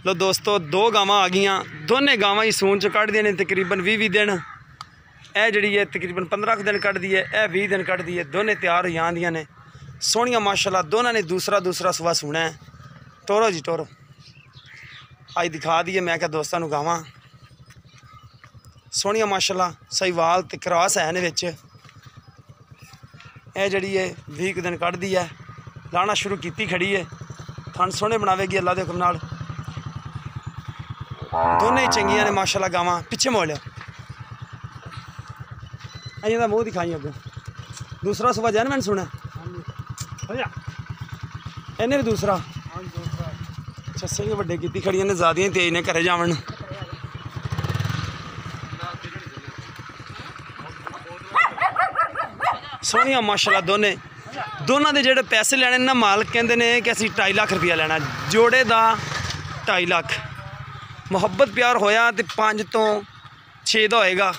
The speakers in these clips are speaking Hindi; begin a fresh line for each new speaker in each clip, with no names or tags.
लो दोस्तों, दो गावां आ गईयां, दोने गावां ही सून च कढ़दियां ने तकरीबन 20 दिन। यह जी है तकरीबन 15 दिन कढ़दी है, यह 20 दिन कढ़दी है। दोने तैयार हो जांदियां ने, सोहणियां माशाल्लाह। दोनों ने दूसरा सुबह सुना है। टोरो जी टोरो, अज दिखा दी है। मैं क्या दोस्तों नूं गावां सोहणियां माशाल्लाह, सहीवाल ते क्रॉस है ने विच। यह जी है 20 दिन कढ़दी है, लाना शुरू की खड़ी है। थन सोहने बनावेगी अल्लाह के हुक्म नाल। दोने ही चंगियां ने माशाल्लाह गावां। पिछे मोड़ लिया, अजें दा मूँह दिखाई अगों। दूसरा सुबह जैन मैंने सुना इन्हें भी दूसरा। अच्छा, सही वड्डे की खड़ियां ने, ज़्यादा तेज ने घरे जावन। सोहनिया माशाल्लाह दोनों के जोड़े पैसे लैने ना, मालक कहते हैं कि असीं 2.5 लाख रुपया लेना जोड़े का। 2.5 लाख मुहब्बत प्यार होया तो 5 तो 6 का होएगा।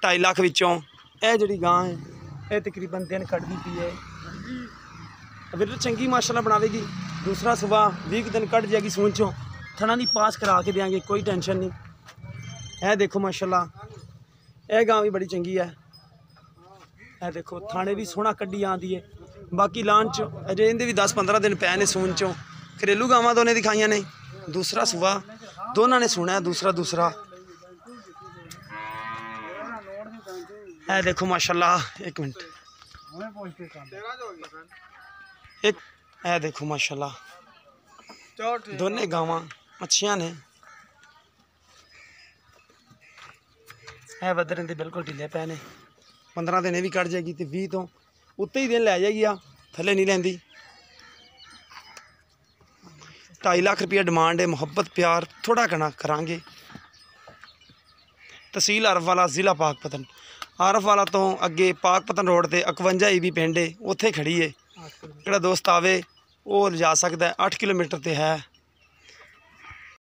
2.5 लाख विचों यह जी गां है, यह तकरीबन दिन कढ़दी पी है। वीर चंगी माशाल्लाह बनावेगी। दूसरा सुबह 20 दिन कढ़ जाएगी सून चों। थना की पास करा के देंगे, कोई टेंशन नहीं। यह देखो माशाल्लाह, यह गां भी बड़ी चंगी है। यह देखो थाने भी सोहना कढ़ी आती है। बाकी लान च अजे इन्हें भी 10-15 दिन पै ने सून चों। घरेलू गावां दोने दिखाइया ने। दूसरा सुबह दोनों ने सुना है दूसरा। यह देखो माशाल्लाह, एक मिनट, एक यह देखो माशाल्लाह, दोने गावां अच्छियां ने। यह वधने ते बिल्कुल ढिले पै ने। 15 दिन भी कट जाएगी तो 20 तो उत्ते ही दिन लै जाएगी। थले नहीं लैंदी। 2.5 लाख रुपया डिमांड है। मुहब्बत प्यार थोड़ा घना करांगे। तहसील आरफ वाला, जिला पाकपतन। आरफ वाला तो अगे पाकपतन रोड से 51 ईबी पिंड है, उत्थे खड़ी है। जोड़ा दोस्त आवे वो जा सकता है। 8 किलोमीटर तो है।